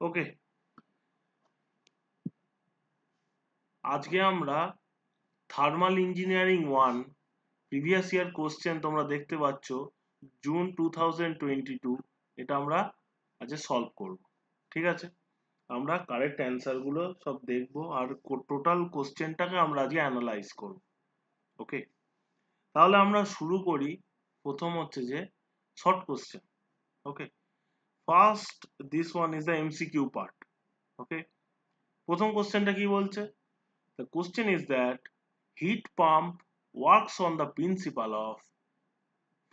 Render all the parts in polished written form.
ওকে, আজকে আমরা thermal engineering 1 previous year question তোমরা দেখতে পাচ্ছ জুন 2022, এটা আমরা আজকে সলভ করব। ঠিক আছে, আমরা কারেক্ট অ্যান্সার গুলো সব দেখব আর টোটাল কোশ্চেনটাকে আমরা আজকে অ্যানালাইজ করব। ওকে, তাহলে আমরা শুরু করি। প্রথম হচ্ছে যে short question. Okay, first this one is the MCQ part. Okay, প্রথম কোশ্চেনটা কি বলছে? The question is that heat pump works on the principle of,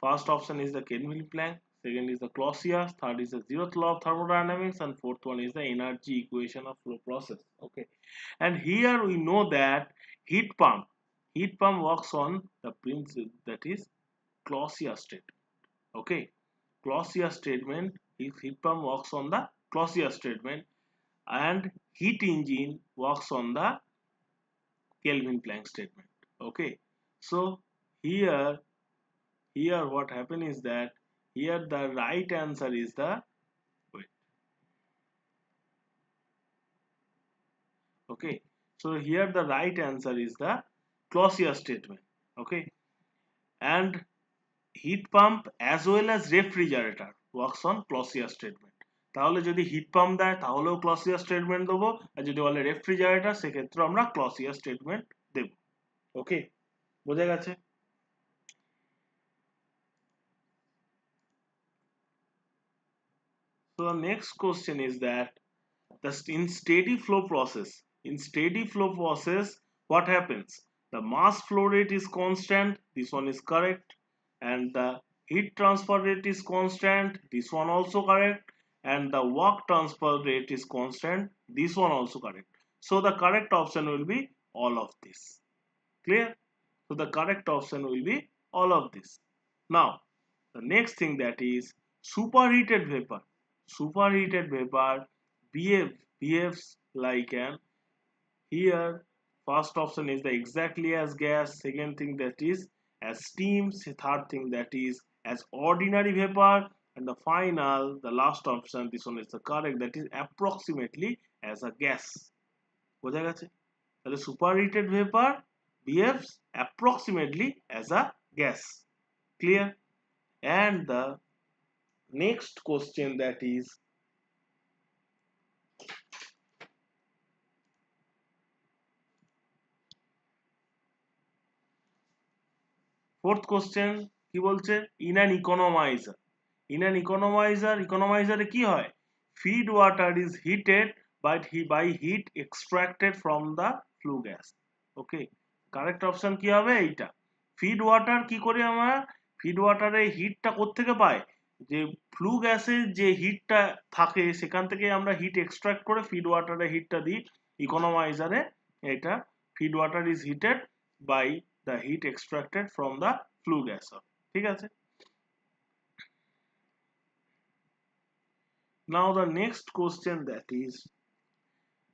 first option is the Kelvin Planck, second is the Clausius, third is the zeroth law of thermodynamics, and fourth one is the energy equation of flow process. Okay, and here we know that heat pump works on the principle that is Clausius statement. Okay, Clausius statement, if heat pump works on the Clausius statement, and heat engine works on the Kelvin Planck statement. Okay, so here what happened is that here the right answer is the, wait, okay, so here the right answer is the Clausius statement. Okay, and heat pump as well as refrigerator works on Clausius statement. তাহলে যদি hit pump দেয় তাহলেও Clausius statement দেবো, আর যদি বলে refrigerator সেক্ষেত্রে আমরা Clausius statement দেব। ওকে, বোঝা গেছে? So the next question is that in steady flow process, what happens? The mass flow rate is constant, this one is correct, and the heat transfer rate is constant, this one also correct, and the work transfer rate is constant, this one also correct. So the correct option will be all of this. Clear? So the correct option will be all of this. Now the next thing, that is superheated vapor. Superheated vapor behaves like an, here first option is the exactly as gas, second thing that is as steam, third thing that is as ordinary vapor, and the last option, this one is the correct, that is approximately as a gas. বোঝা গেছে? তাহলে superheated vapor behaves approximately as a gas. Clear? And the next question, that is fourth question, কি বলছে? In an economizer, economizer কি হয়? Feed water is heated by heat extracted from the flue gas. Okay, correct option কি হবে? এইটা feed water. কি করে আমরা ফিড ওয়াটারে হিটটা কোত্থেকে পাই? যে ফ্লু গ্যাসের যে হিটটা থাকে সেখান থেকে আমরা হিট এক্সট্রাক্ট করে ফিড ওয়াটারে হিটটা দিই ইকোনমাইজারে। এটা feed water is heated by the heat extracted from the flue gas. ঠিক আছে? Now the next question, that is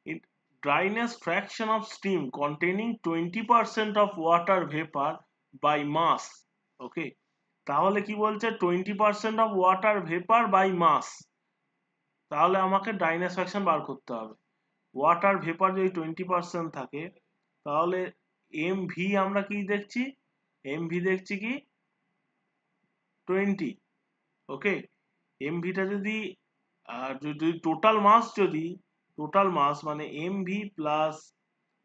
in dryness fraction of steam containing 20% of water vapor by mass. Okay, তাহলে কি বলছে? 20% of water vapor by mass, তাহলে আমাকে dryness fraction বার করতে হবে। Water vapour যদি 20% থাকে তাহলে এম ভি আমরা কি দেখছি? এম ভি দেখছি কি 20। ওকে, এম ভিটা যদি টোটাল মাস মানে m v plus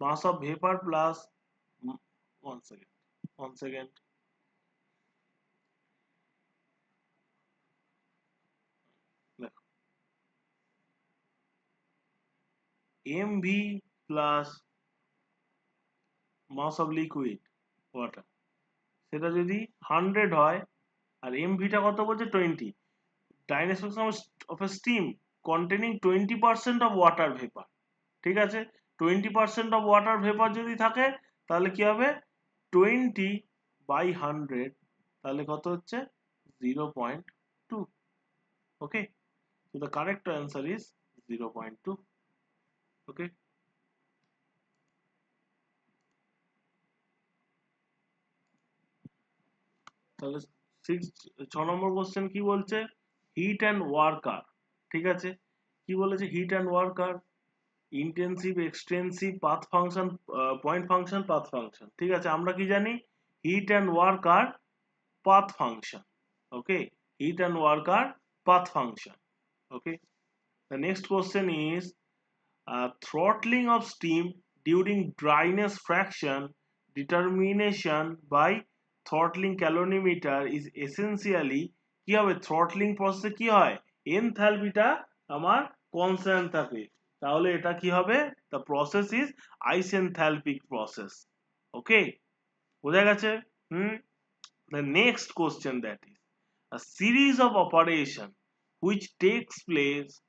mass of vapour plus, one second, m v plus mass of liquid water, সেটা যদি 100 হয় আর এম ভিটা কত বলছে 20, dryness of a steam containing 20% of water vapor। ঠিক আছে, 20% of water vapor যদি থাকে তাহলে কি হবে? 20/100, তাহলে কত হচ্ছে? 0.2। ওকে, so the correct answer is 0.2। ওকে, তাহলে 6 নম্বর কোশ্চেন কি বলছে? Heat and work are. ঠিক আছে, কি বলেছে heat and work are intensive extensive path function point function path function ঠিক আছে আমরা কি জানি heat and work are path function okay heat and work are path function okay the next question is throttling of steam during dryness fraction determination by throttling calorimeter is essentially কি হবে throttling process কি হয় এনথালপিটা আমার constant থাকে তাহলে এটা কি হবে the process is isenthalpic process okay বোঝা গেছে the next question that is a series of operation which takes place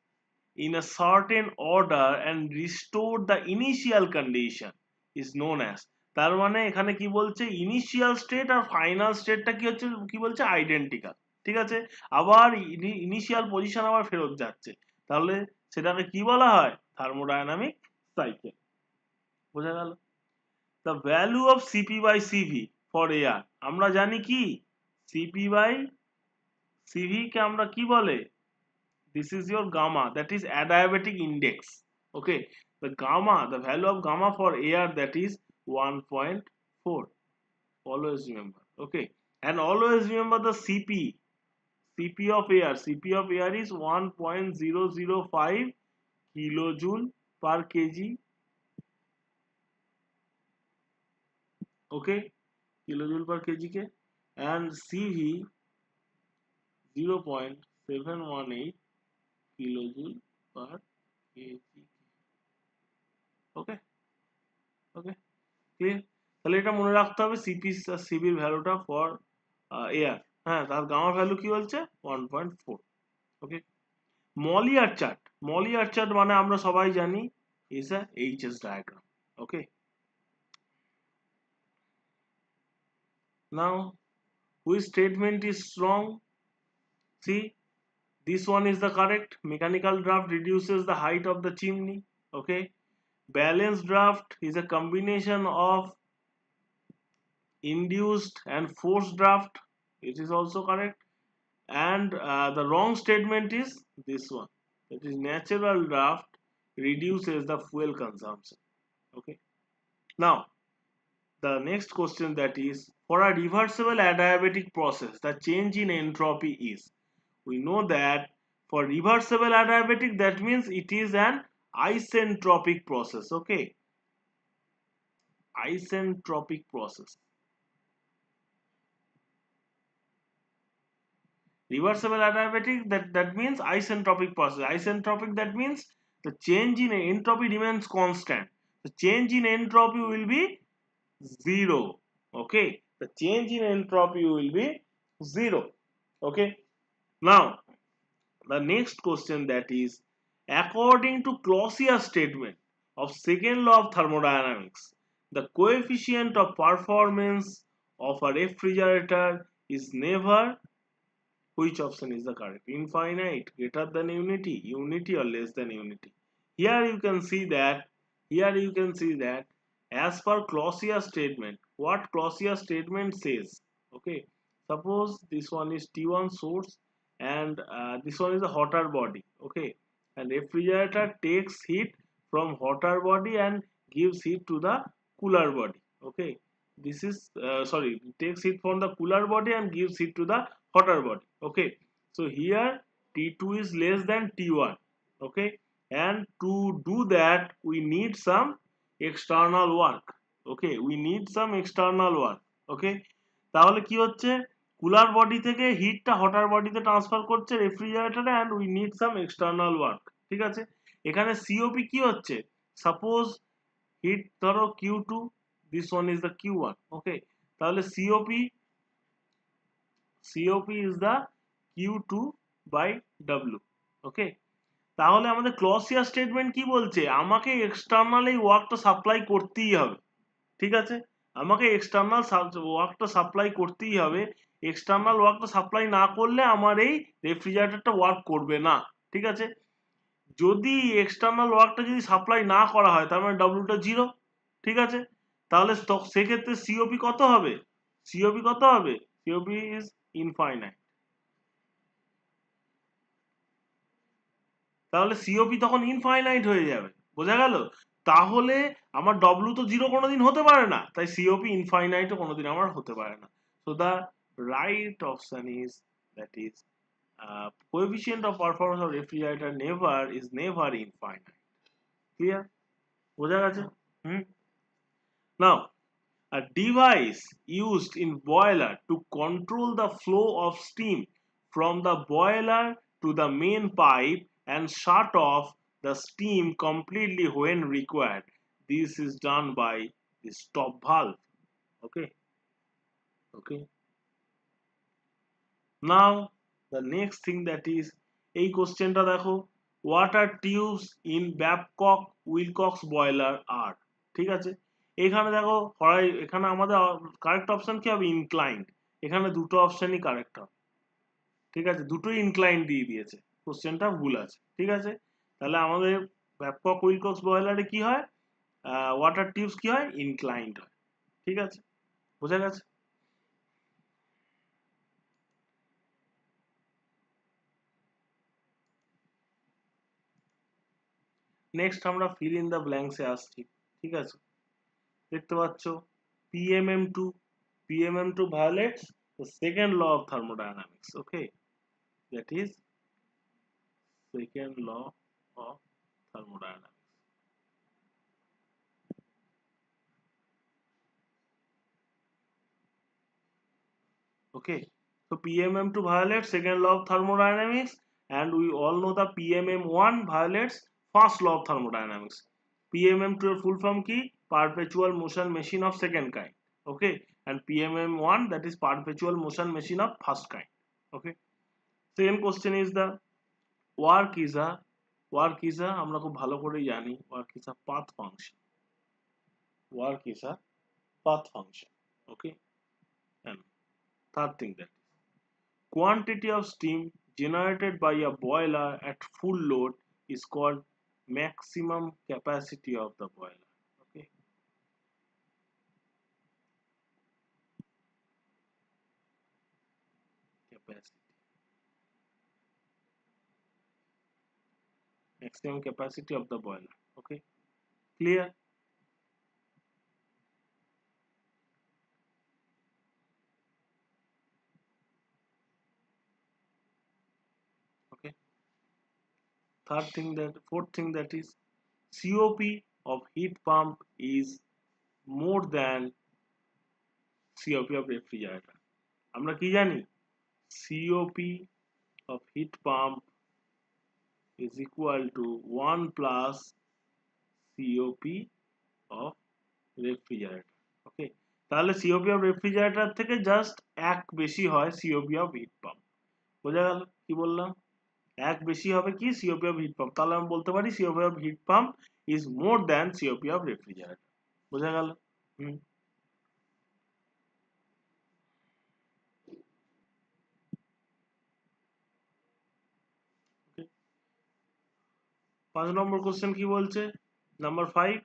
in a certain order and restore the initial condition is known as তার মানে এখানে কি বলছে ইনিশিয়াল স্টেট আর final স্টেটটা কি হচ্ছে কি বলছে আইডেন্টিক্যাল ঠিক আছে আবার ইনিশিয়াল পজিশন আবার ফেরত যাচ্ছে তাহলে সেটাকে কি বলা হয় থার্মোডায়নামিক সাইকেল বোঝা গেল the value of cp by cv for air আমরা জানি কি cp by cv কে আমরা কি বলে this is your gamma that is adiabatic index okay the gamma the value of gamma for air that is 1.4 always remember okay and always remember the cp of air is 1.005 kilojoule per kg okay kilojoule per kg ke and cv 0.718 kilojoule per kg okay okay clear তাহলে এটা মনে রাখতে হবে সিপির ভ্যালুটা for air হ্যাঁ তার gamma value কি বলছে 1.4 ওকে মলিয়ার চার্ট মানে আমরা সবাই জানি is a HS diagram okay now which statement is wrong see this one is the correct mechanical draft reduces the height of the chimney okay balanced draft is a combination of induced and forced draft it is also correct and the wrong statement is this one that is natural draft reduces the fuel consumption okay now the next question that is for a reversible adiabatic process the change in entropy is we know that for reversible adiabatic that means it is an isentropic process okay isentropic process reversible adiabatic that means isentropic process isentropic that means the change in entropy remains constant the change in entropy will be zero okay the change in entropy will be zero okay now the next question that is according to Clausius statement of second law of thermodynamics the coefficient of performance of a refrigerator is never which option is the correct infinite greater than unity or less than unity here you can see that as per Clausius statement what Clausius statement says okay suppose this one is T1 source and this one is a hotter body okay and refrigerator takes heat from hotter body and gives heat to the cooler body okay this is sorry takes heat from the cooler body and gives heat to the hotter body okay so here T2 is less than T1 okay and to do that we need some external work okay we need some external work okay তাহলে কি হচ্ছে cooler body থেকে হিটটা হটার বডিতে transfer করছে রেফ্রিজারেটরে and we need some external work ঠিক আছে এখানে সিওপি কি হচ্ছে সাপোজ হিট ধরো Q2 this one is the Q1 okay তাহলে COP is the Q2 by W okay তাহলে আমাদের ক্লসিয়াস স্টেটমেন্ট কি বলছে আমাকে এক্সটার্নাল এই ওয়ার্কটা সাপ্লাই করতেই হবে ঠিক আছে আমাকে এক্সটার্নাল ওয়ার্কটা সাপ্লাই করতেই হবে এক্সটার্নাল ওয়ার্কটা সাপ্লাই না করলে আমার এই রেফ্রিজারেটরটা ওয়ার্ক করবে না ঠিক আছে যদি এক্সটার্নাল ওয়ার্কটা যদি সাপ্লাই না করা হয় তার মানে ডব্লিউটা জিরো ঠিক আছে তাহলে সেক্ষেত্রে সিওপি কত হবে সিওপি ইজ ইনফাইনাইট তাহলে সিওপি তখন ইনফাইনাইট হয়ে যাবে, বোঝা গেল? তাহলে আমার ডব্লিউ তো জিরো কোনোদিন হতে পারে না, তাই সিওপি ইনফাইনাইটও কোনোদিন আমার হতে পারে না। So the right option is, that is coefficient of performance of refrigerator never infinite. Clear? বোঝা গেছে? Now, a device used in boiler to control the flow of steam from the boiler to the main pipe and shut off the steam completely when required. This is done by the stop valve. Okay. Now the next thing that is, এই কোশ্চেনটা দেখো, water tubes in Babcock Wilcox boiler are, ঠিক আছে? এখানে দেখো এখানে আমাদের correct option কি হবে? ইনক্লাইন্ড। এখানে দুটো অপশনই কারেক্ট হবে, ঠিক আছে? দুটোই ইনক্লাইন্ড দিয়ে দিয়েছে, কোশ্চেনটা ভুল আছে, ঠিক আছে? তাহলে আমাদের ব্যাবকক উইলকক্স বয়লারে কি হয়? ওয়াটার টিউবস কি হয়? ইনক্লাইন্ড হয়, ঠিক আছে? বোঝা গেছে? নেক্সট আমরা ফিল ইন দ্য ব্ল্যাঙ্কসে আসছি, ঠিক আছে? দেখতে পাচ্ছ PMM2, PMM2 violates the second law of thermodynamics. Okay, that is second law of thermodynamics. Okay, so PMM2 violates second law of thermodynamics, and we all know the PMM1 violates first law of thermodynamics. PMM2 এর full form কি? Perpetual motion machine of second kind. Okay, and PMM1, that is perpetual motion machine of first kind. Okay, second question is the work is a আমরা খুব ভালো করে জানি work is a path function. Work is a path function. Okay, and third thing, that quantity of steam generated by a boiler at full load is called maximum capacity of the boiler. Okay, capacity, maximum capacity of the boiler. Okay, clear? Okay, fourth thing, that is COP of heat pump is more than COP of refrigerator. আমরা কি জানি? COP of heat pump is equal to 1 plus COP of refrigerator. Okay, তাহলে COP of refrigerator থেকে just এক বেশি হয় COP of heat pump. বোঝা গেল কি বললাম? এক বেশি হবে কি? COP of heat pump. তাহলে আমি বলতে পারি COP of heat pump is more than COP of refrigerator. বোঝা গেল? পাঁচ নম্বর কোশ্চেন কি বলছে? Number 5,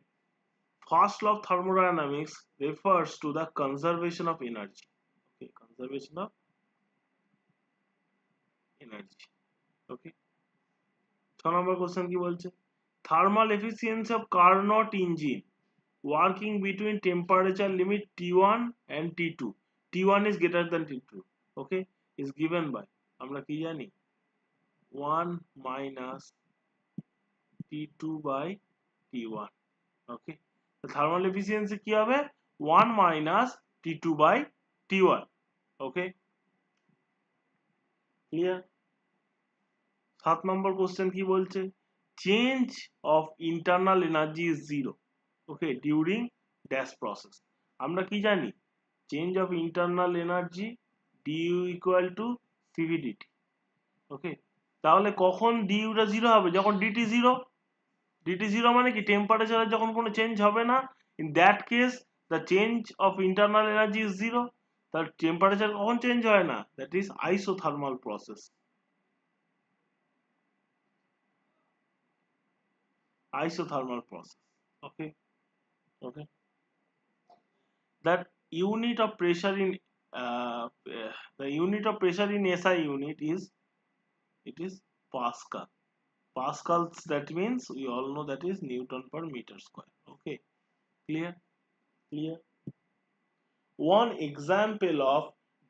first law of thermodynamics refers to the conservation of energy. Okay, conservation of energy. Okay, 6 number question কি বলছে? Thermal efficiency of Carnot engine working between temperature limit T1 and T2. T1 is greater than T2. Okay, is given by, আমরা কি জানি? 1 minus T2 by T1. Okay, the thermal efficiency কি হবে? 1 minus T2 by T1. Okay, clear? 7 নম্বর question কি বলছে? Change of internal energy is 0. Okay, during dash process. আমরা কি জানি? Change of internal energy dU equal to CvdT. Okay, তাহলে কখন ডিউটা 0 হবে? যখন ডিটি 0। ডিটি 0 মানে কি? টেম্পারেচারের যখন কোনো চেঞ্জ হবে না, in that case the change of internal energy is 0। তার টেম্পারেচার কখন চেঞ্জ হয় না? That is isothermal process. Isothermal process. Okay, that unit of pressure in the unit of pressure in SI unit is, it is Pascal. Pascals, that means we all know that is Newton per meter square. Okay, clear? Clear. One example of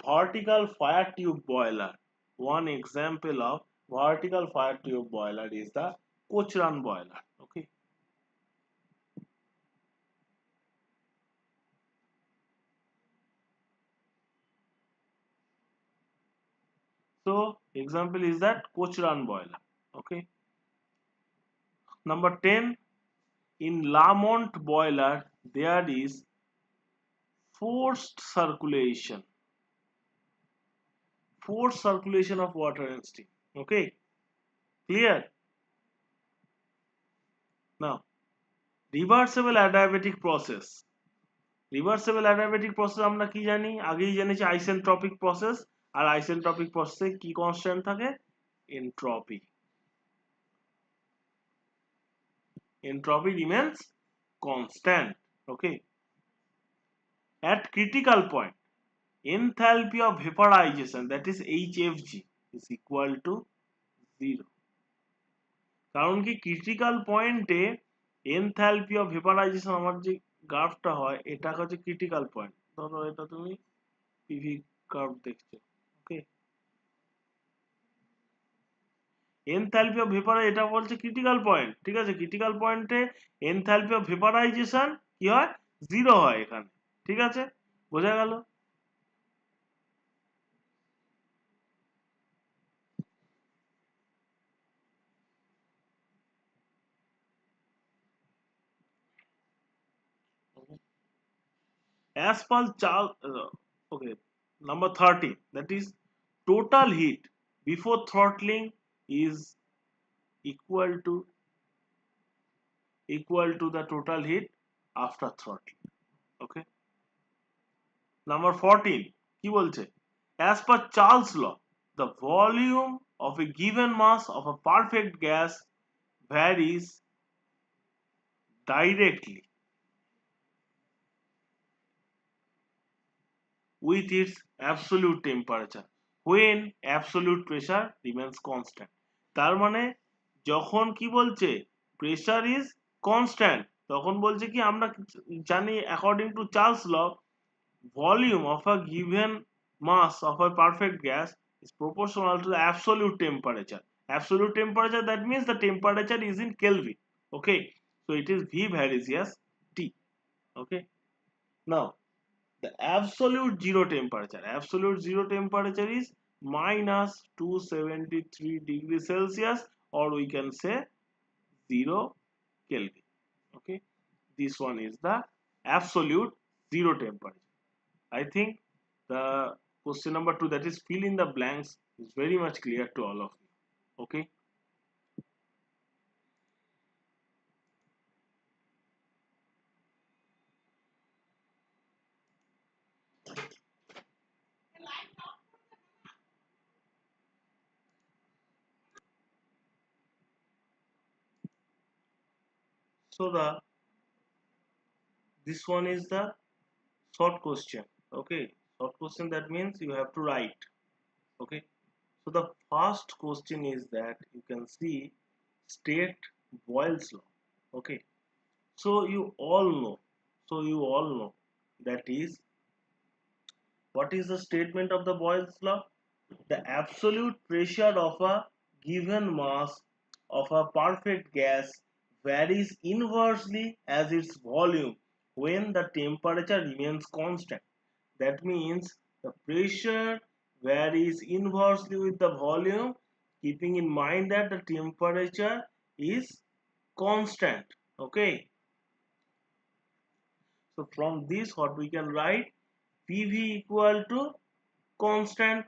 vertical fire tube boiler. One example of vertical fire tube boiler is the Cochrane boiler. Okay. So example is that Cochrane boiler. Okay. Number 10, in Lamont boiler there is forced circulation. Forced circulation of water and steam. Okay. Clear? Now, reversible adiabatic process. Reversible adiabatic process আমরা কি জানি, আগেই জেনেছি isentropic process. আর isentropic প্রসেসে কি constant থাকে? Entropy. Entropy remains constant. Okay. At critical point, enthalpy of vaporization, that is HFG, is equal to 0. কারণ কি ক্রিটিক্যাল পয়েন্টে এনথালপি অফ ভেপারাইজেশন, আমার যে গ্রাফটা হয় এটা হচ্ছে ক্রিটিক্যাল পয়েন্ট। ধরো এটা তুমি পিভি কার্ভ দেখছো। ওকে, এনথালপি অফ ভেপার এটা বলছে ক্রিটিক্যাল পয়েন্ট, ঠিক আছে। ক্রিটিক্যাল পয়েন্টে এনথালপি অফ ভেপারাইজেশন কি হয়? 0 হয় এখানে, ঠিক আছে, বোঝা গেল? As per Charles, okay, number 30, that is total heat before throttling is equal to the total heat after throttling. Okay. Number 14 কি বলছে? As per Charles law, the volume of a given mass of a perfect gas varies directly with its absolute temperature when absolute pressure remains constant. তার মানে যখন কি বলছে pressure is constant, তখন বলছে কি আমরা জানি according to Charles law, volume of a given mass of a perfect gas is proportional to the absolute temperature. Absolute temperature, that means the temperature is in Kelvin. Okay, so it is V varies as T. Okay, now the absolute zero temperature is minus 273 degrees Celsius, or we can say 0 Kelvin. Okay, this one is the absolute zero temperature. I think the question number 2, that is fill in the blanks, is very much clear to all of you. Okay. So this one is the short question. Okay, short question, that means you have to write. Okay, so the first question is that you can see state Boyle's law. Okay, so you all know that is, what is the statement of the Boyle's law? The absolute pressure of a given mass of a perfect gas varies inversely as its volume when the temperature remains constant. That means the pressure varies inversely with the volume, keeping in mind that the temperature is constant. Okay, so from this what we can write? PV equal to constant,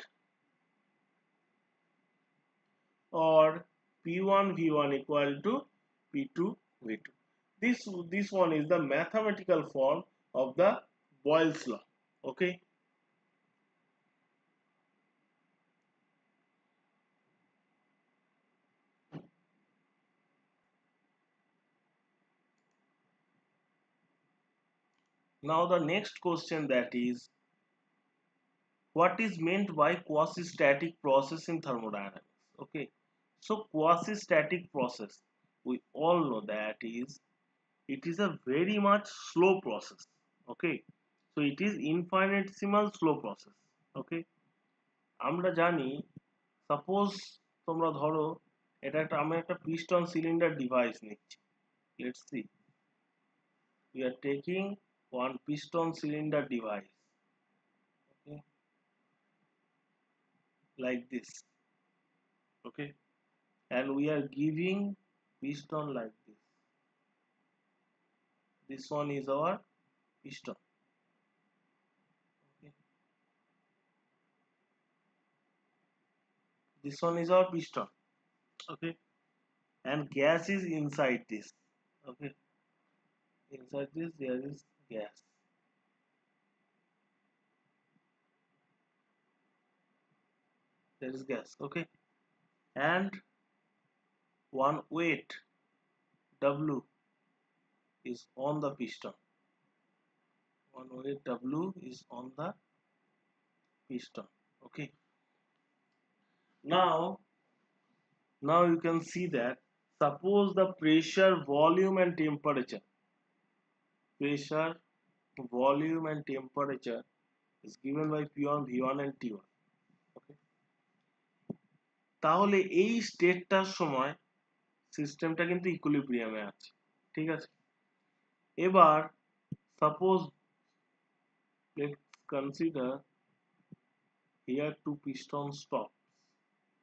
or P1 V1 equal to P2 V2. This one is the mathematical form of the Boyle's law. Okay. Now the next question, that is, what is meant by quasi-static process in thermodynamics? Okay, So quasi-static process, we all know that it is a very much slow process. Okay, so it is infinitesimal slow process. Okay, আমরা জানি, suppose তোমরা ধরো এটা একটা, আমি একটা piston cylinder device নিচ্ছি। Let's see, we are taking one piston cylinder device, okay, like this. Okay, and we are giving piston like this. This one is our piston. Okay, this one is our piston. Okay, and gas is inside this. Okay, inside this there is gas. There is gas. Okay, and one weight W is on the piston. One weight W is on the piston. Okay, now you can see that, suppose the pressure, volume and temperature, pressure, volume and temperature is given by P1, V1 and T1. Okay, তাহলে এই স্টেটটার সময় সিস্টেমটা কিন্তু ইকুইলিব্রিয়ামে আছে। ঠিক আছে, এবার suppose let's consider here two piston stops.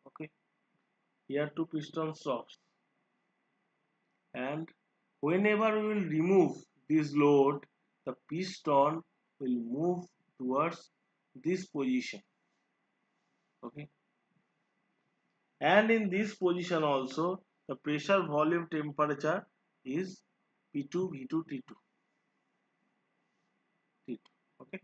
Okay, here two piston stops, and whenever we will remove this load, the piston will move towards this position. Okay, and in this position also the pressure, volume, temperature is P2, V2, T2, T2. Okay,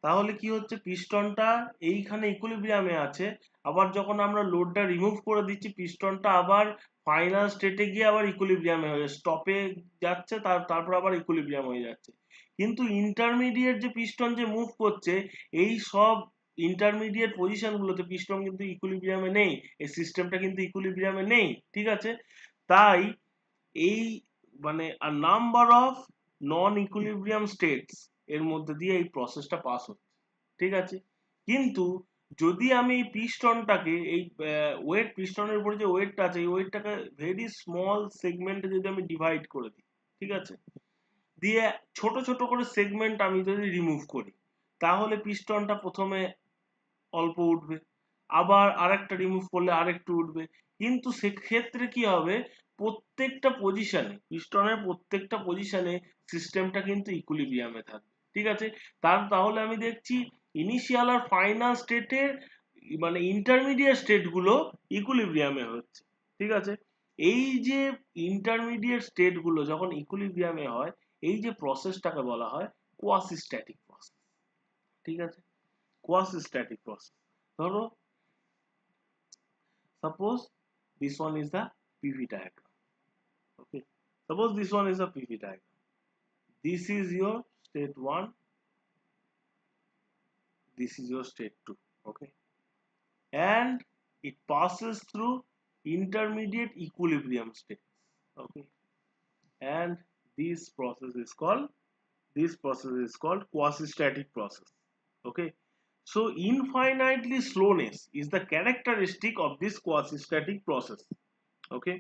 তাহলে কি হচ্ছে, পিস্টনটা এইখানে ইকুইলিব্রিয়ামে আছে, আবার যখন আমরা লোডটা remove করে দিচ্ছি পিস্টনটা আবার ফাইনাল স্টেটে গিয়ে আবার ইকুইলিব্রিয়ামে হয়ে যাচ্ছে, স্টপে যাচ্ছে, তারপর আবার ইকুইলিব্রিয়াম হয়ে যাচ্ছে। কিন্তু ইন্টারমিডিয়েট যে পিস্টন যে মুভ করছে, এই সব ইন্টারমিডিয়েট পজিশনগুলোতে পিস্টন কিন্তু ইকুইলিব্রিয়ামে নেই, এই সিস্টেমটা কিন্তু ইকুইলিব্রিয়ামে নেই। ঠিক আছে, তাই এই মানে number of non equilibrium states এর মধ্যে দিয়ে এই প্রসেসটা পাস হচ্ছে। ঠিক আছে, কিন্তু যদি আমি এই পিস্টনটাকে, এই ওয়েট, পিস্টনের উপরে যে ওয়েটটা আছে, এই ওয়েটটাকে ভেরি স্মল সেগমেন্টে যদি আমি ডিভাইড করে দিই, ঠিক আছে, দিয়ে ছোট ছোট করে সেগমেন্ট আমি যদি রিমুভ করি, তাহলে পিস্টনটা প্রথমে অল্প উঠবে, আবার আরেকটা রিমুভ করলে আরেকটু উঠবে, কিন্তু সেক্ষেত্রে কি হবে, প্রত্যেকটা পজিশনে, পিস্টনের প্রত্যেকটা পজিশনে সিস্টেমটা কিন্তু ইকুইলিব্রিয়ামে থাকবে। ঠিক আছে, তাহলে আমি দেখছি ইনিশিয়াল আর ফাইনাল স্টেটের মানে ইন্টারমিডিয়েট স্টেটগুলো ইকুইলিব্রিয়ামে হচ্ছে। ঠিক আছে, এই যে ইন্টারমিডিয়েট স্টেটগুলো যখন ইকুইলিব্রিয়ামে হয়, এই যে প্রসেসটাকে বলা হয় কোয়াসি স্ট্যাটিক প্রসেস। ঠিক আছে, কোয়াসি স্ট্যাটিক প্রসেস। ধরো suppose this one is the PV diagram. Okay, suppose this one is a PV diagram. This is your state 1, this is your state 2. Okay, and it passes through intermediate equilibrium states. Okay, and this process is called quasi-static process. Okay, so infinitely slowness is the characteristic of this quasi-static process. Okay,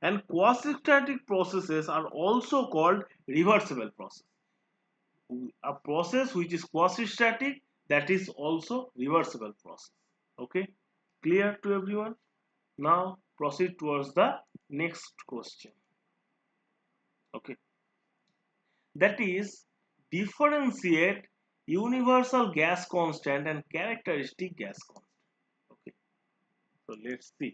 and quasi-static processes are also called reversible process. A process which is quasi-static, that is also reversible process. Okay, clear to everyone? Now proceed towards the next question. Okay, that is, differentiate universal gas constant and characteristic gas constant. Okay, so let's see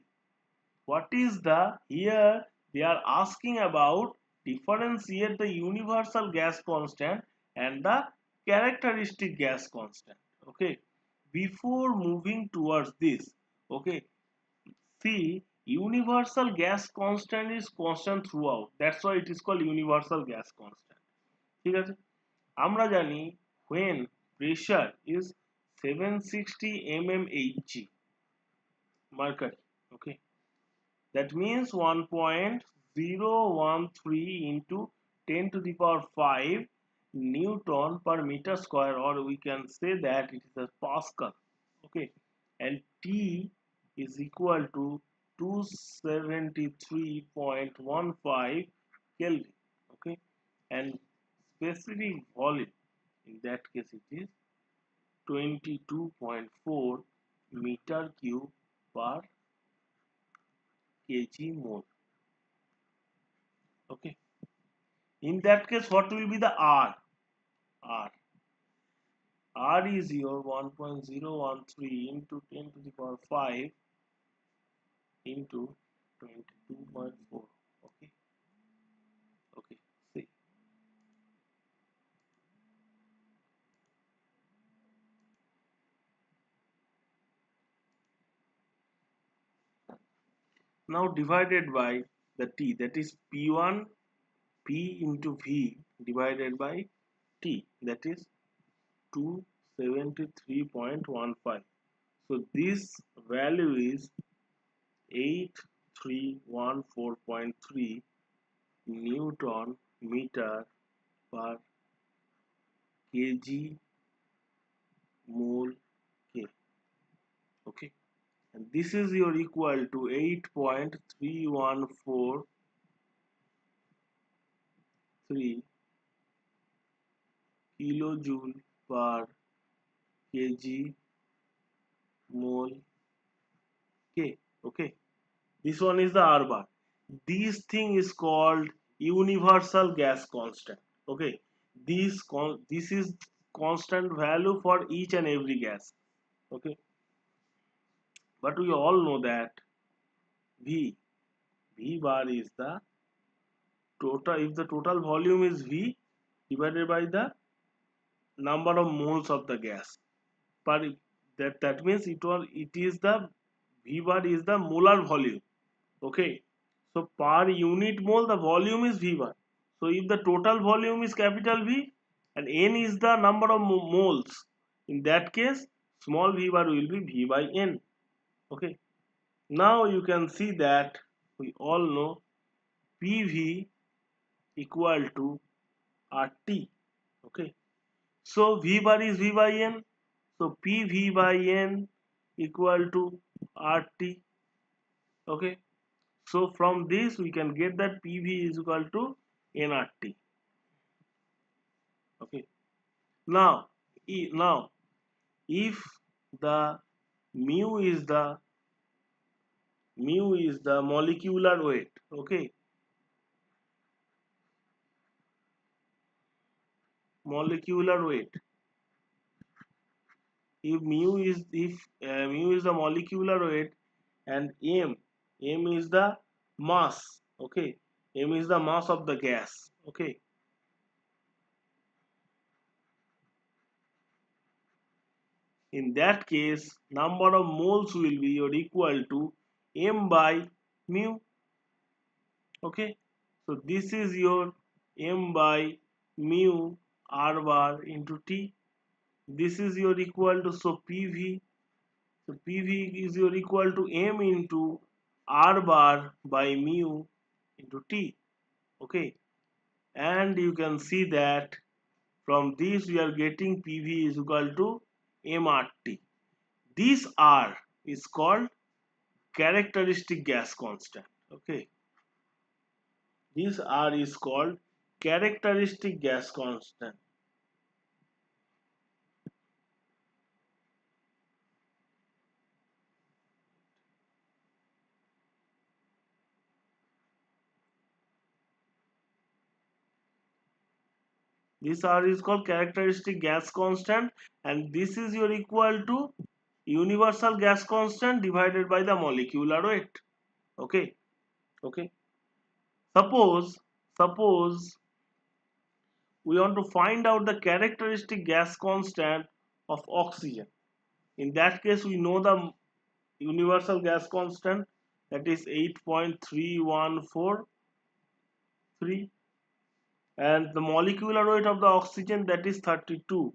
what is the, here they are asking about differentiate the universal gas constant and the characteristic gas constant. Okay, before moving towards this, okay, see, universal gas constant is constant throughout, that's why it is called universal gas constant. ঠিক আছে, আমরা জানি when pressure is 760 mmHg, mercury. Okay, that means 1.013 into 10 to the power 5 Newton per meter square, or we can say that it is a Pascal. Okay, and T is equal to 273.15 Kelvin. Okay, and specific volume, in that case it is 22.4 meter cube per kg mole. Okay, in that case what will be the r r is your 1.013 into 10 to the power 5 into 22.4. Okay, okay, see. Now divided by the T, that is P1 P into V divided by T, that is 273.15. So this value is 8314.3 Newton meter per kg mole K. Okay, and this is your equal to 8.3143 kilojoule per kg mole K. Okay, this one is the R bar. This thing is called universal gas constant. Okay, this is constant value for each and every gas. Okay, but we all know that V V bar is the total. If the total volume is V divided by the number of moles of the gas, per that means it is the V bar is the molar volume. Okay, so per unit mole the volume is V1. So if the total volume is capital V and N is the number of moles, in that case small v bar will be V by N. Okay, now you can see that we all know PV equal to RT. Okay, so V bar is V by N, so PV by N equal to RT. Okay, so from this we can get that PV is equal to nRT. Okay, now now if the mu is the molecular weight. Okay, molecular weight. If mu is the molecular weight and m is the mass. Okay, m is the mass of the gas. Okay, in that case number of moles will be or equal to m by mu. Okay, so this is your m by mu r bar into t. This is your equal to, so pv, so pv is your equal to m into r bar by mu into t. Okay, and you can see that from this we are getting pv is equal to mrt. This r is called characteristic gas constant. Okay, this r is called characteristic gas constant. This r is called characteristic gas constant, and this is your equal to universal gas constant divided by the molecular weight. Okay, okay, suppose we want to find out the characteristic gas constant of oxygen. In that case we know the universal gas constant, that is 8.3143, and the molecular weight of the oxygen, that is 32.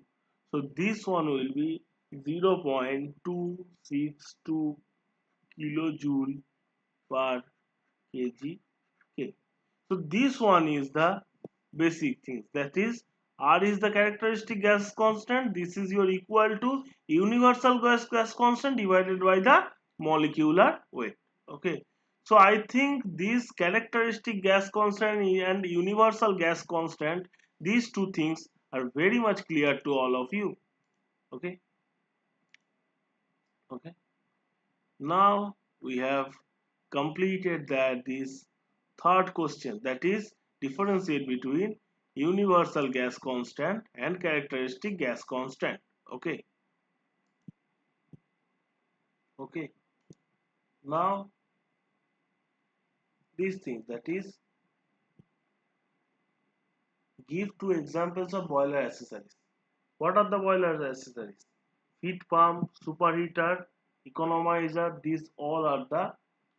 So this one will be 0.262 kilojoule per kg K. So this one is the basic things. That is, R is the characteristic gas constant. This is your equal to universal gas constant divided by the molecular weight. Okay. So I think this characteristic gas constant and universal gas constant, these two things are very much clear to all of you. Okay. Okay. Now we have completed that this third question, that is differentiate between universal gas constant and characteristic gas constant. Okay. Okay. Now these things, that is give two examples of boiler accessories. What are the boiler accessories? Heat pump, superheater, economizer, these all are the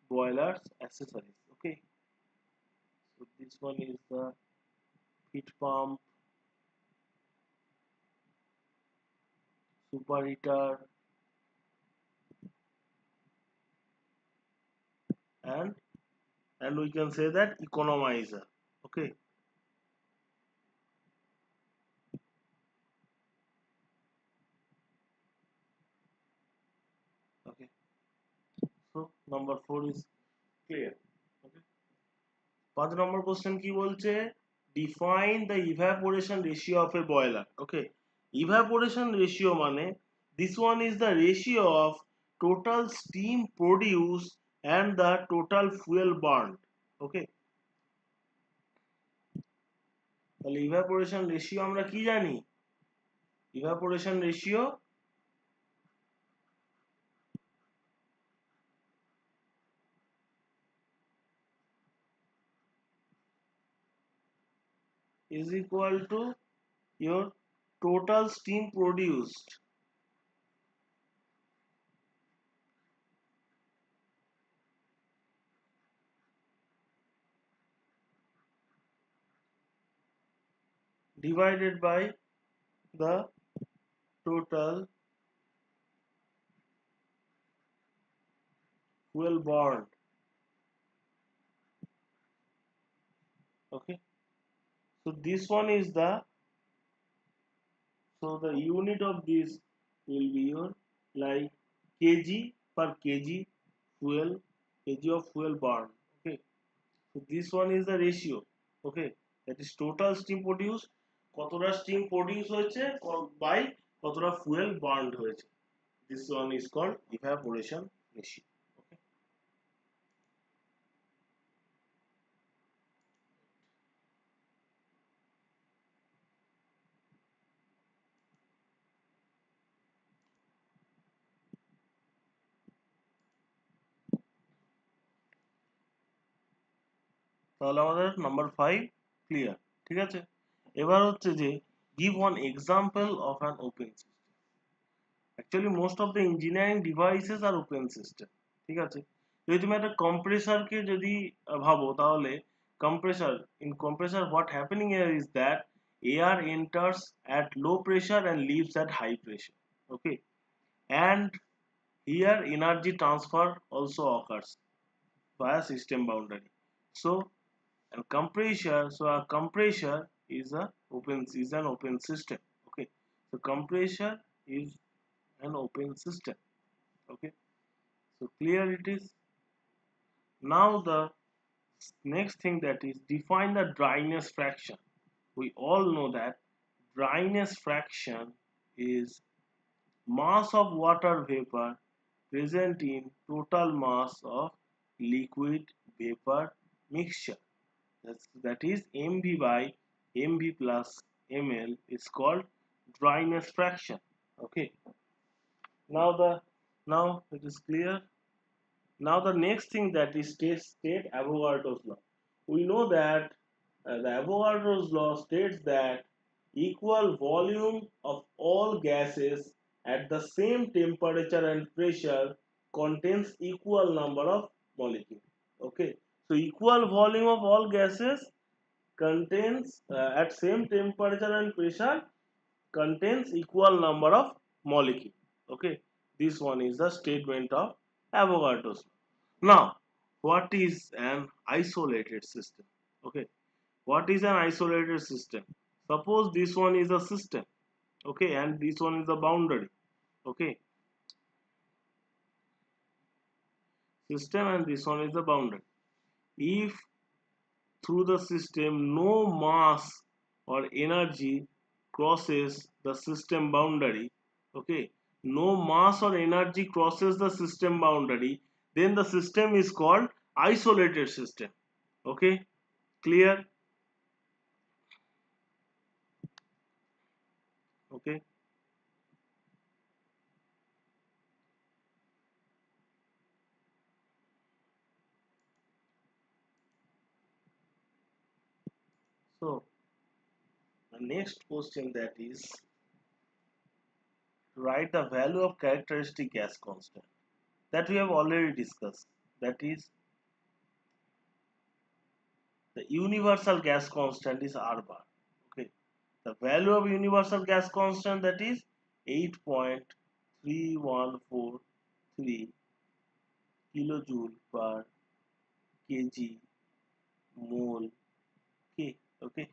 boilers accessories. Okay. So this one is the heat pump, superheater, and we can say that economizer. Okay. Okay. So number 4 is clear. Okay. 5 number question কি বলছে, define the evaporation ratio of a boiler. Okay, evaporation ratio মানে this one is the ratio of total steam produced and the total fuel burned. Okay, তাহলে evaporation ratio আমরা কি জানি? Evaporation ratio is equal to your total steam produced divided by the total fuel burned. Okay, so this one is the, so the unit of this will be your like kg per kg fuel, kg of fuel burned. Okay, so this one is the ratio. Okay, that is total steam produced, কতটা steam produce হয়েছে by কতটা fuel burned হয়েছে. This one is called evaporation ratio. Okay. তাহলে আমাদের number 5 clear, ঠিক আছে। এবার হচ্ছে যে give one example of an open system. Actually most of the engineering devices are open system, ঠিক আছে। যদি তুমি একটা কম্প্রেসরকে যদি ভাবো, তাহলে compressor, in compressor what happening here is that air enters at low pressure and leaves at high pressure. Okay, and here energy transfer also occurs via system boundary. So and compressor, so a compressor is an open system. Okay, so compressor is an open system. Okay, so clear it is. Now the next thing, that is define the dryness fraction. We all know that dryness fraction is mass of water vapor present in total mass of liquid vapor mixture. That is mv by mv plus ml is called dryness fraction. Okay, now it is clear. Now the next thing, that is state Avogadro's law. We know that the Avogadro's law states that equal volume of all gases at the same temperature and pressure contains equal number of molecules. Okay, so equal volume of all gases contains at same temperature and pressure contains equal number of molecule. Okay, this one is the statement of Avogadro's law. Now, what is an isolated system? Okay, what is an isolated system? Suppose this one is a system, okay, and this one is a boundary, okay, system, and this one is the boundary. If through the system no mass or energy crosses the system boundary, okay, no mass or energy crosses the system boundary, then the system is called isolated system. Okay, clear? Okay, so the next question, that is, write the value of characteristic gas constant, that we have already discussed, that is, the universal gas constant is R bar. Okay, the value of universal gas constant, that is 8.3143 kilojoule per kg mole K. Okay,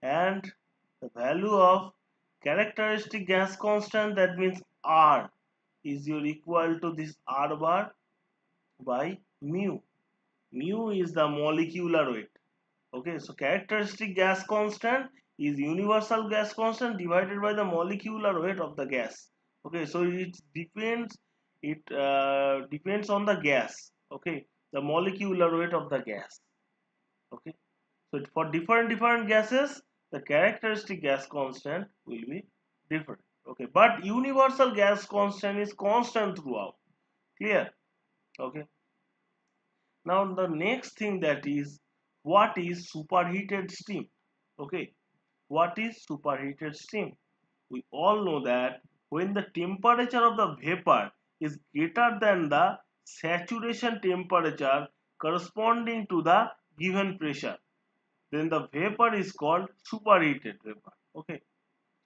and the value of characteristic gas constant, that means R, is your equal to this R bar by mu. Mu is the molecular weight. Okay, so characteristic gas constant is universal gas constant divided by the molecular weight of the gas. Okay, so it depends on the gas. Okay, the molecular weight of the gas. Okay, so for different gases, the characteristic gas constant will be different. Okay, but universal gas constant is constant throughout. Clear? Okay. Now the next thing, that is, what is superheated steam? Okay, what is superheated steam? We all know that when the temperature of the vapor is greater than the saturation temperature corresponding to the given pressure, then the vapor is called superheated vapor. Okay,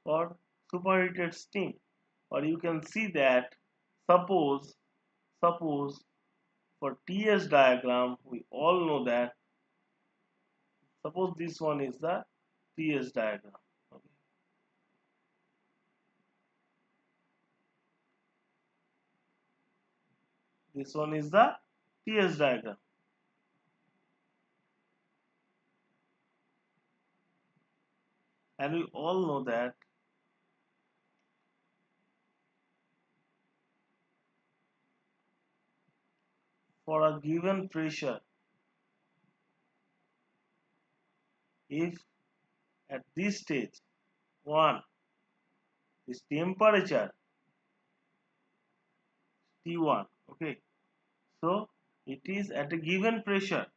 or superheated steam. Or you can see that, suppose for TS diagram, we all know that, suppose this one is the TS diagram. Okay. This one is the TS diagram. And we all know that for a given pressure, if at this stage 1, this temperature T1, okay, so it is at a given pressure.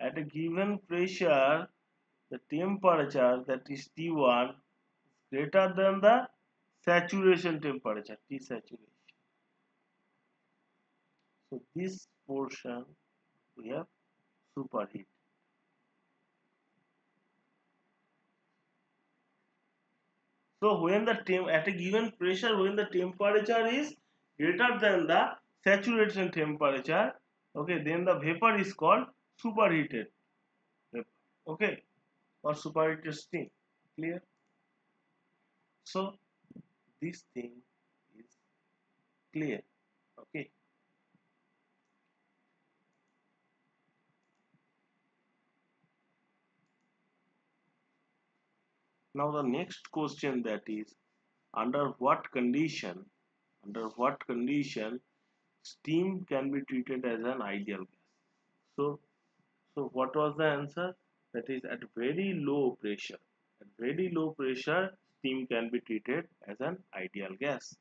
At a given pressure, the temperature, that is T1, is greater than the saturation temperature, T saturation. So this portion we have superheat. So when the at a given pressure, when the temperature is greater than the saturation temperature, okay, then the vapor is called superheated vapor, okay, or superheated steam. Clear? So this thing is clear. Okay. Now the next question, that is, under what condition, steam can be treated as an ideal gas? So, what was the answer? That is, at very low pressure. At very low pressure, steam can be treated as an ideal gas.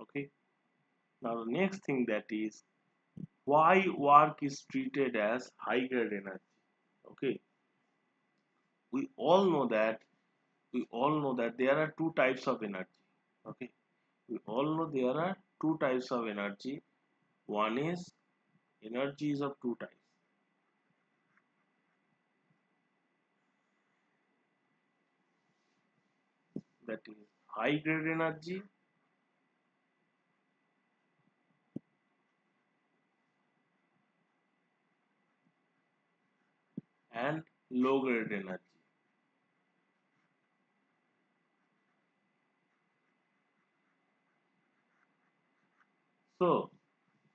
Okay. Now the next thing, that is, why work is treated as high grade energy? Okay. We all know that there are two types of energy. Okay. We all know there are two types of energy. One is, energy is of two types. That is high grade energy and low grade energy. So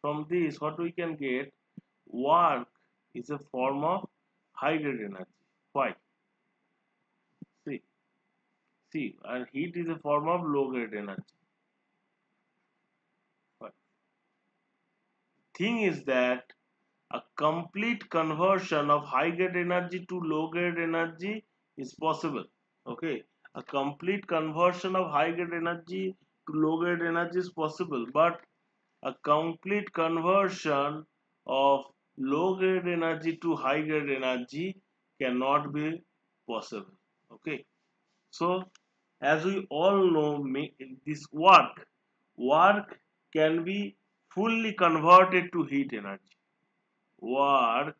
from this what we can get, work is a form of high grade energy. Why? See, and heat is a form of low grade energy. Why? Thing is that a complete conversion of high grade energy to low grade energy is possible. Okay, a complete conversion of high grade energy to low grade energy is possible, but a complete conversion of low grade energy to high grade energy cannot be possible. Okay, so as we all know, this work can be fully converted to heat energy. Work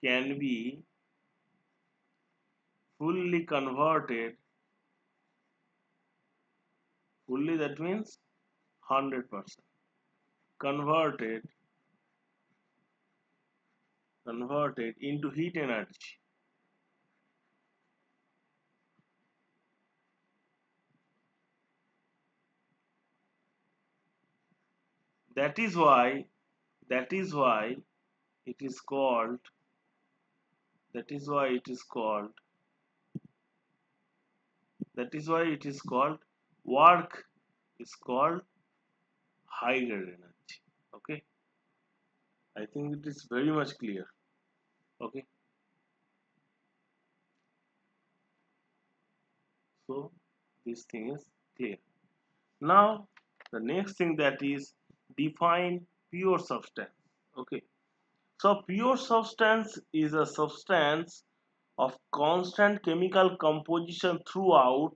can be fully converted, fully, that means 100%, converted into heat energy. That is why that is why it is called that is why it is called that is why it is called work is called high grade energy. Okay, I think it is very much clear. Okay, so this thing is clear. Now the next thing, that is define pure substance. Okay, so pure substance is a substance of constant chemical composition throughout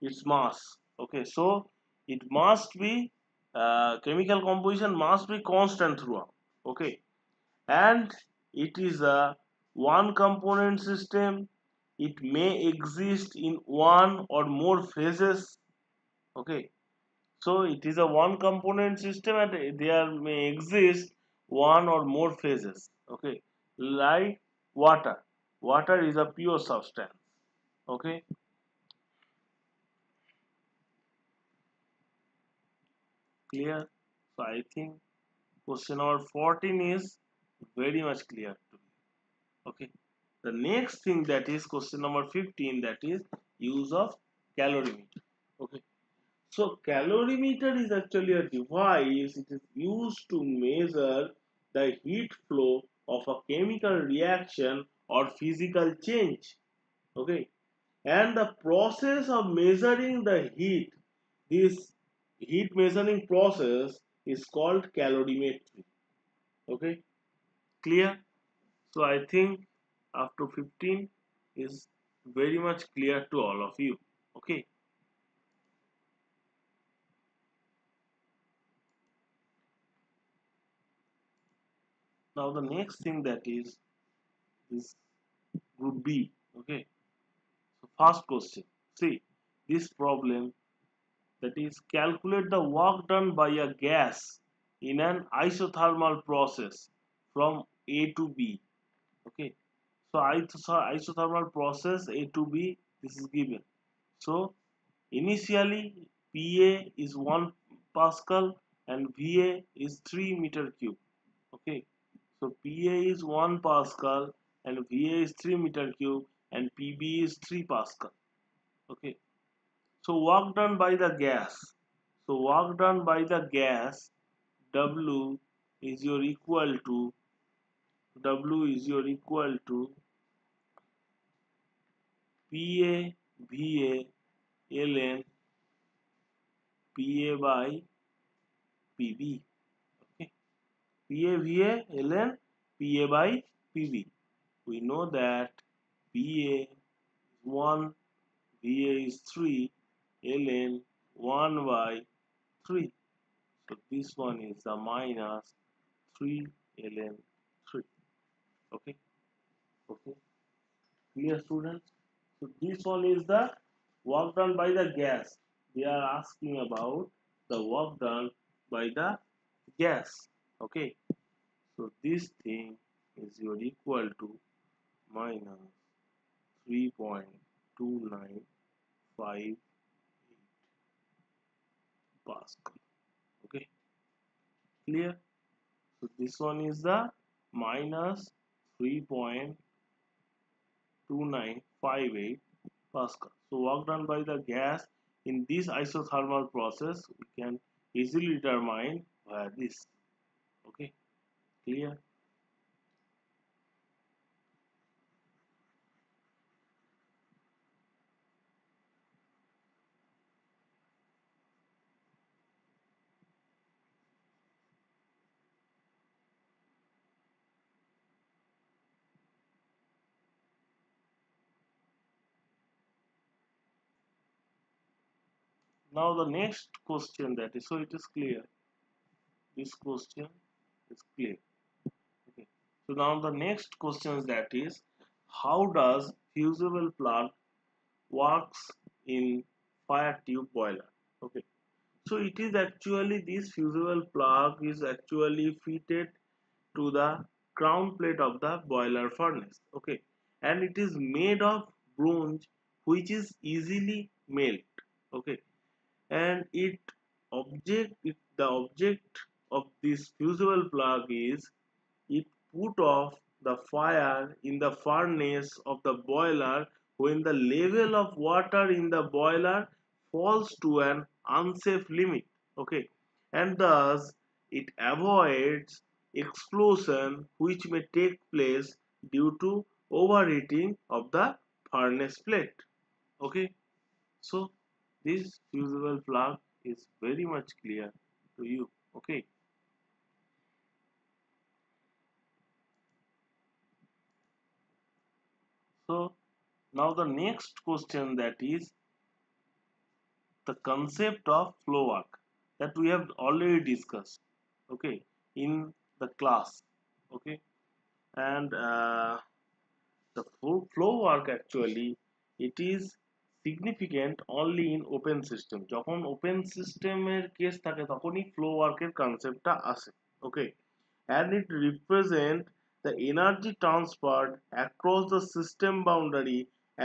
its mass. Okay, so it must be chemical composition must be constant throughout. Okay, and it is a one component system. It may exist in one or more phases. Okay, so it is a one component system and there may exist one or more phases. Okay, like water. Water is a pure substance. Okay, clear? So I think question number 14 is very much clear to me. Okay, the next thing, that is question number 15, that is use of calorimeter. Okay, so calorimeter is actually a device. It is used to measure the heat flow of a chemical reaction or physical change. Okay, and the process of measuring the heat, this heat measuring process is called calorimetry. Okay, clear? So I think up to 15 is very much clear to all of you. Okay, now the next thing, that is group B. Okay, so first question, see this problem, that is calculate the work done by a gas in an isothermal process from A to B. Okay, so isothermal process A to B, this is given. So initially PA is 1 Pascal and VA is 3 meter cube. Okay, so PA is 1 Pascal and VA is 3 meter cube and PB is 3 Pascal. Okay, so work done by the gas. So work done by the gas, W is your equal to PA VA ln PA by PB. Okay, PA VA ln PA by PB. We know that PA is 1, VA is 3, ln 1 by 3. So this one is a minus 3 ln 3. Okay, okay, clear students? So this one is the work done by the gas. They are asking about the work done by the gas. Okay, so this thing is your equal to minus 3.2958 Pascal. Okay, clear? So this one is the minus 3.2958 Pascal. So work done by the gas in this isothermal process, we can easily determine this. Okay, clear? Now the next question, that is, so it is clear. This question is clear. Okay. So now the next question, that is, how does fusible plug works in fire tube boiler? Okay. So it is actually, this fusible plug is actually fitted to the crown plate of the boiler furnace. Okay. And it is made of bronze, which is easily melt. Okay. And the object of this fusible plug is, it put off the fire in the furnace of the boiler when the level of water in the boiler falls to an unsafe limit. Okay, and thus it avoids explosion which may take place due to overheating of the furnace plate. Okay, so this fusible plug is very much clear to you. Okay, so now the next question, that is the concept of flow work, that we have already discussed. Okay, in the class. Okay, and the flow work actually, it is significant only in open system. যখন open সিস্টেমের case থাকে তখনই flow ওয়ার্কের কনসেপ্টটা আসে। ওকে, and it represents the energy transferred across the system boundary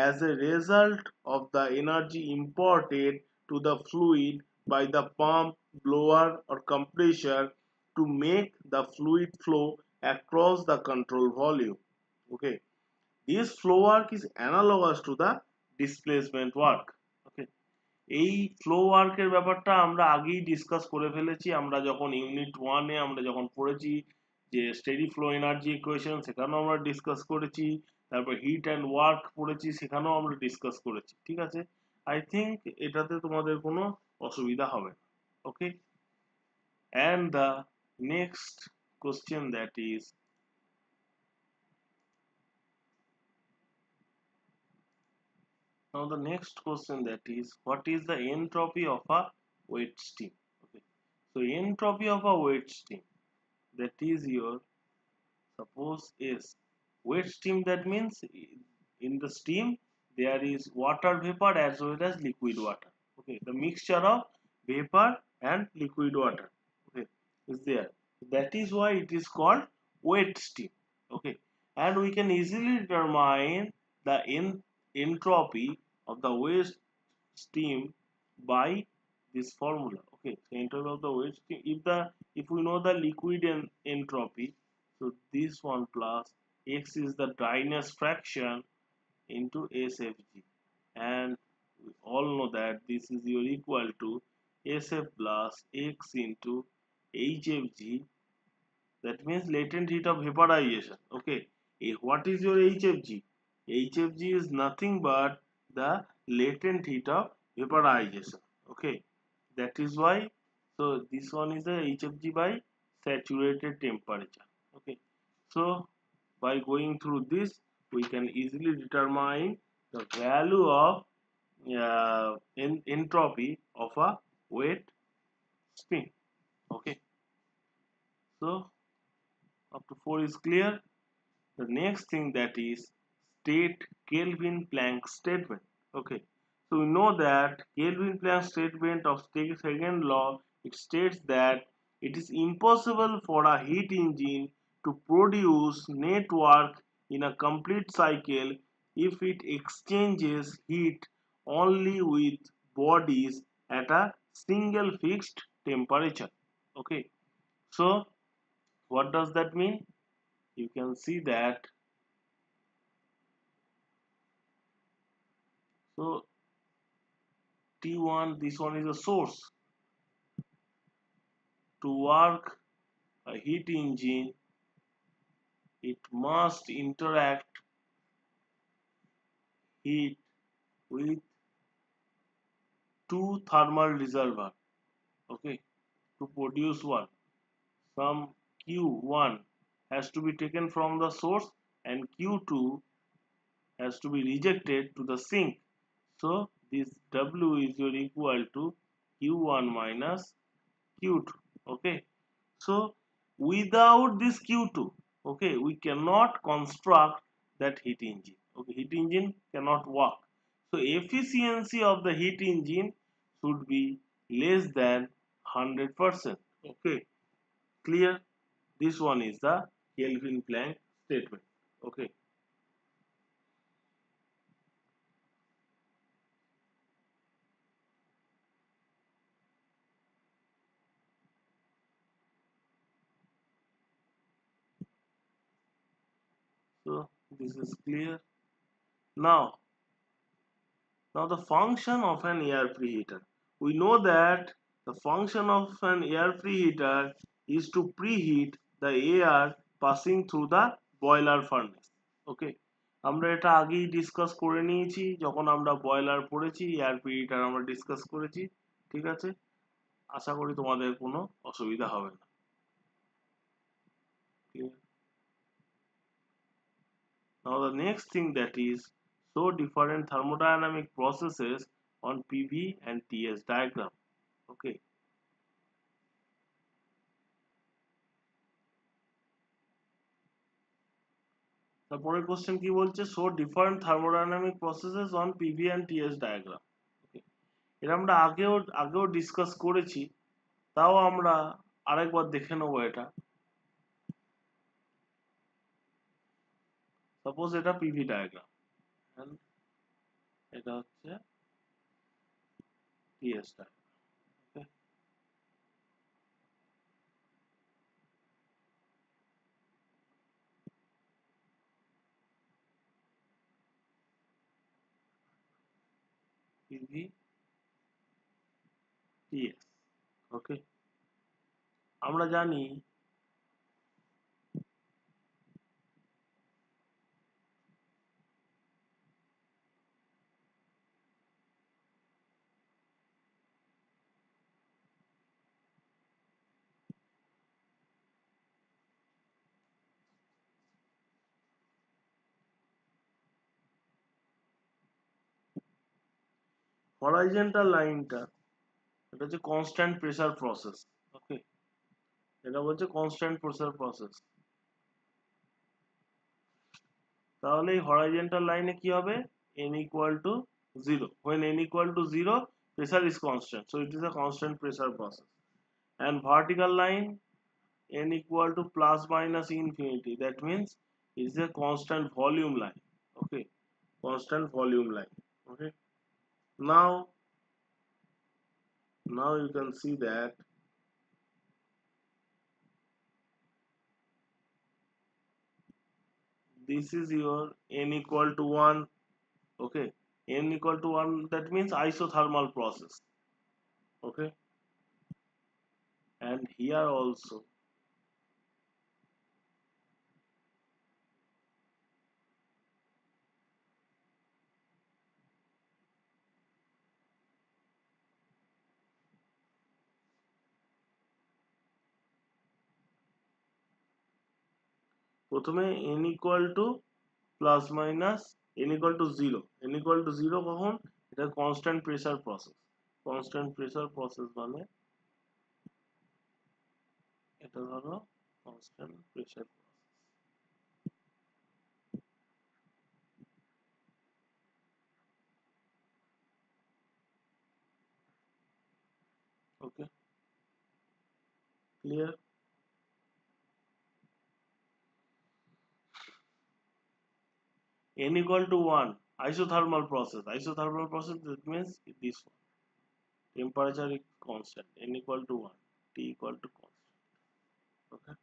as a result of the energy imported to the fluid by the pump, blower or compressor to make the fluid flow across the control volume. Okay, this flow work is analogous to the displacement work. Okay, এই flow ওয়ার্কের ব্যাপারটা আমরা আগেই discuss করে ফেলেছি। আমরা যখন unit 1-এ আমরা যখন পড়েছি যে স্টেডি ফ্লো এনার্জি ইকুয়েশন, সেখানেও আমরা ডিসকাস করেছি। তারপর হিট অ্যান্ড ওয়ার্ক পড়েছি, সেখানেও আমরা ডিসকাস করেছি। ঠিক আছে, আই থিঙ্ক এটাতে তোমাদের কোনো অসুবিধা হবে না। Okay, and the next question, that is, now the next question, that is, what is the entropy of a wet steam? Okay, so entropy of a wet steam, that is your, suppose is wet steam, that means in the steam there is water vapor as well as liquid water. Okay, the mixture of vapor and liquid water, okay, is there. That is why it is called wet steam. Okay, and we can easily determine the entropy of the wet steam by this formula. Okay, so entropy of the wet steam, if we know the liquid entropy, so this one plus x is the dryness fraction into SFG, and we all know that this is your equal to SF plus x into HFG, that means latent heat of vaporization. Okay, what is your HFG? HFG is nothing but the latent heat of vaporization. Okay, that is why, so this one is the HFG by saturated temperature. Okay, so by going through this, we can easily determine the value of entropy of a wet spin. Okay, so up to 4 is clear. The next thing, that is state Kelvin Planck statement. Okay, so we know that Kelvin Planck statement of second law, it states that it is impossible for a heat engine to produce net work in a complete cycle if it exchanges heat only with bodies at a single fixed temperature. Okay, so what does that mean? You can see that. So T1, this one is a source. To work a heat engine, it must interact heat with two thermal reservoir. Okay, to produce one. Some Q1 has to be taken from the source and Q2 has to be rejected to the sink. So this W is your equal to Q1 minus Q2. Okay, so without this Q2, okay, we cannot construct that heat engine. Okay, heat engine cannot work. So efficiency of the heat engine should be less than 100%. Okay, clear? This one is the Kelvin Planck statement. Okay, so this is clear. Now, now the function of an air preheater. We know that the function of an air preheater is to preheat the air passing through the boiler furnace. Okay, আমরা এটা আগেই discuss করে নিয়েছি যখন আমরা boiler পড়েছি, air প্রিহিটার আমরা discuss করেছি। ঠিক আছে, আশা করি তোমাদের কোনো অসুবিধা হবে না। Now the next thing, that is show different thermodynamic processes on PV and TS diagram. Okay. তারপরের কোশ্চেন কি বলছে? Show different thermodynamic processes on PV and TS diagram. Okay, এটা আমরা আগেও ডিসকাস করেছি, তাও আমরা আরেকবার দেখে নেব এটা। সাপোজ এটা পিভি ডায়াগ্রাম, এটা হচ্ছে টিএস ডায়াগ্রাম। ওকে, পিভি টিএস। ওকে, আমরা জানি হরাইজন্টাল লাইনটা এটা হচ্ছে কনস্ট্যান্ট প্রেসার প্রসেস। ওকে, এটা বলছে কনস্ট্যান্ট প্রেসার প্রসেস। তাহলে এই হরাইজন্টাল লাইনে কি হবে? n equal to 0. When n equal to 0, pressure is constant, so it is a constant pressure process. And vertical line, n equal to plus minus infinity, that means it is a constant volume line. Okay, constant volume line. Okay, now you can see that this is your n equal to 1. Okay, n equal to 1, that means isothermal process. Okay, and here also প্রথমে n equal to plus minus n equal to 0, n equal to 0 কখন? এটা constant pressure process. Constant pressure process মানে এটা ধরো constant pressure process. Okay, clear? n equal to 1, isothermal process. Isothermal process, that means this one. Temperature is constant, n equal to 1, T equal to constant. Okay,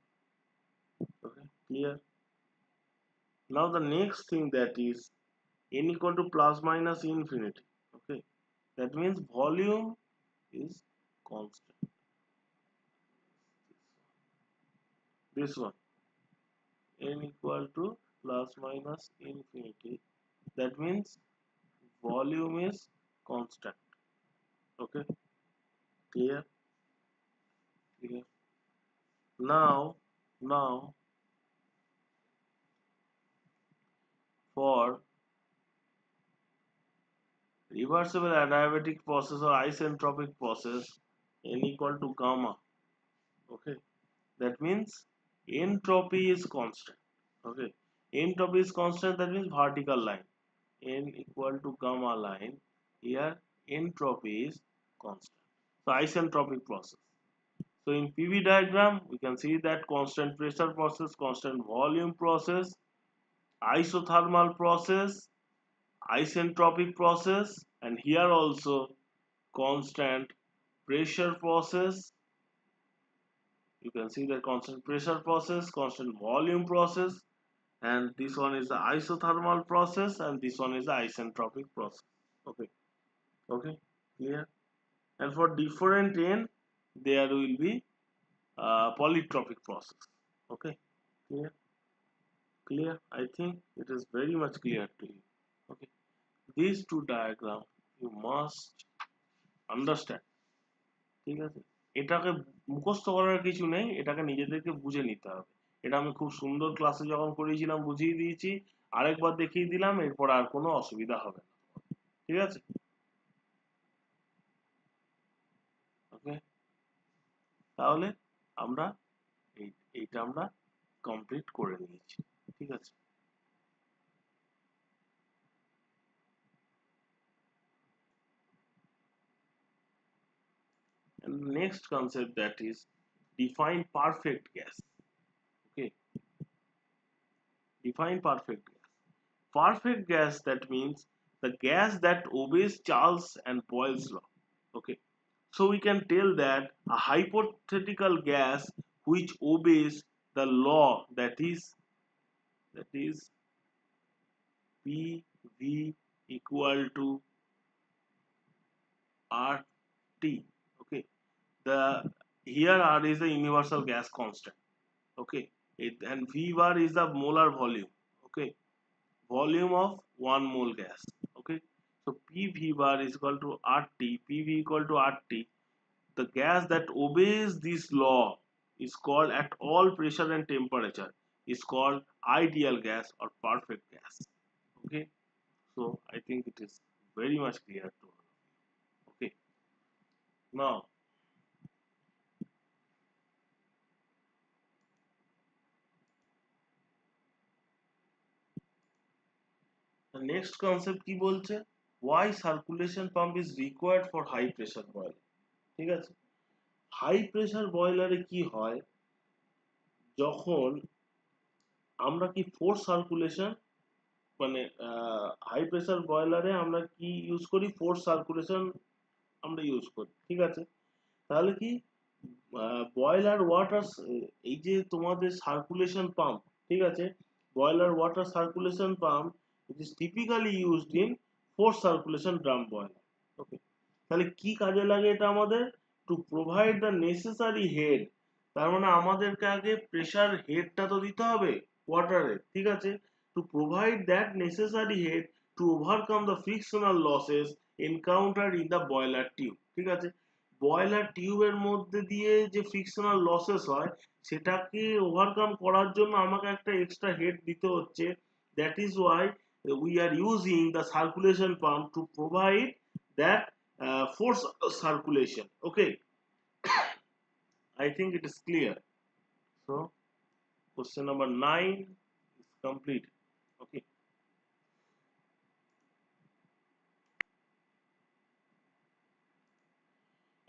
okay, clear? Now the next thing, that is n equal to plus minus infinity. Okay, that means volume is constant. This one, n equal to plus minus infinity, that means volume is constant. Okay, clear? Clear. Now for reversible adiabatic process or isentropic process, n equal to gamma. Okay, that means entropy is constant. Okay, entropy is constant, that means vertical line, n equal to gamma line. Here entropy is constant. So isentropic process. So in PV diagram we can see that constant pressure process, constant volume process, isothermal process, isentropic process, and here also constant pressure process. You can see the constant pressure process, constant volume process, and this one is the isothermal process, and this one is the isentropic process. Okay, okay, clear? And for different n, there will be polytropic process. Okay, clear? Clear? I think it is very much clear to you. Okay, these two diagrams you must understand. ঠিক আছে, এটাকে মুখস্থ করার কিছু নেই, এটাকে নিজেদেরকে বুঝে নিতে হবে। এটা আমি খুব সুন্দর ক্লাসে যখন করিয়েছিলাম বুঝিয়ে দিয়েছি, আরেকবার দেখিয়ে দিলাম, এরপর আর কোনো অসুবিধা হবে না। ঠিক আছে, ওকে, তাহলে আমরা এইটা আমরা কমপ্লিট করে নিয়েছি। ঠিক আছে, and next concept, that is define perfect gas. Okay, define perfect gas. Perfect gas, that means the gas that obeys Charles and Boyle's law. Okay, so we can tell that a hypothetical gas which obeys the law, that is PV equal to RT. Okay, the here R is the universal gas constant. Okay, and V bar is the molar volume. Okay, volume of 1 mole gas. Okay, so PV bar is equal to RT, PV equal to RT. The gas that obeys this law is called, at all pressure and temperature, is called ideal gas or perfect gas. Okay, so I think it is very much clear to all. Okay, now the next concept কি বলছে, why circulation pump is required for high pressure boiler. ঠিক আছে, high pressure বয়লারে কি হয়, যখন আমরা কি force circulation, মানে হাই প্রেসার বয়লারে আমরা কি ইউজ করি, ফোর্স সার্কুলেশন আমরা ইউজ করি। ঠিক আছে, তাহলে কি বয়লার ওয়াটার, এই যে তোমাদের সার্কুলেশন পাম্প, ঠিক আছে, boiler water circulation pump, it is typically used in force circulation drum boiler. Okay, তাহলে কি কাজে লাগে এটা আমাদের, to provide the necessary head. তার মানে আমাদেরকে আগে প্রেসার হেডটা তো দিতে হবে ওয়াটারে। ঠিক আছে, to provide that necessary head to overcome the frictional losses encounter in the boiler tube. ঠিক আছে, বয়লার টিউবের মধ্যে দিয়ে যে ফ্রিকশনাল লসেস হয় সেটাকে ওভারকাম করার জন্য আমাকে একটা এক্সট্রা হেড দিতে হচ্ছে। That is Y we are using the circulation pump to provide that force circulation. Okay, I think it is clear. So question number 9 is complete. Okay,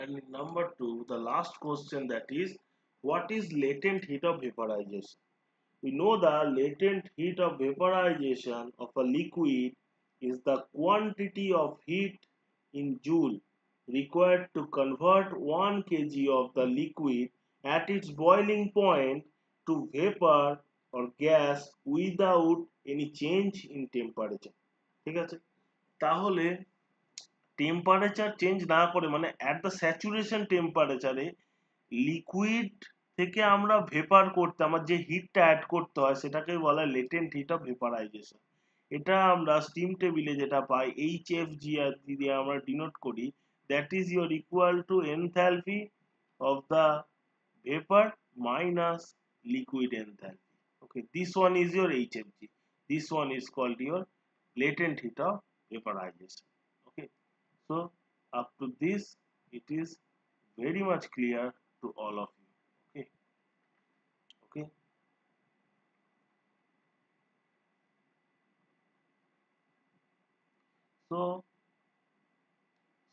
and in number 2, the last question, that is what is latent heat of vaporization. We know the latent heat of vaporization of a liquid is the quantity of heat in joule required to convert 1 kg of the liquid at its boiling point to vapor or gas without any change in temperature. ঠিক আছে, তাহলে temperature change না করে মানে at the saturation টেম্পারেচারে liquid থেকে আমরা vapour করতে আমার যে হিটটা অ্যাড করতে হয় সেটাকে বলা হয় লেটেন্ট হিট অফ ভেপারাইজেশন। এটা আমরা স্টিম টেবিলে যেটা পাই এইচএফজি দিয়ে আমরা ডিনোট করি, that is your equal to enthalpy of the vapor minus liquid enthalpy. Okay, this one is your HFG. This one is called your latent heat of vaporization. Okay, so up to this it is very much clear to all of you. Okay, okay.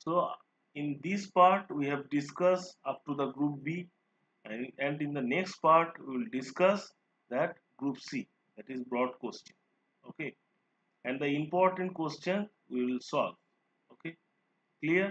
So in this part we have discussed up to the group B, and in the next part we will discuss that group C, that is broad question. Okay, and the important question we will solve. Okay, clear?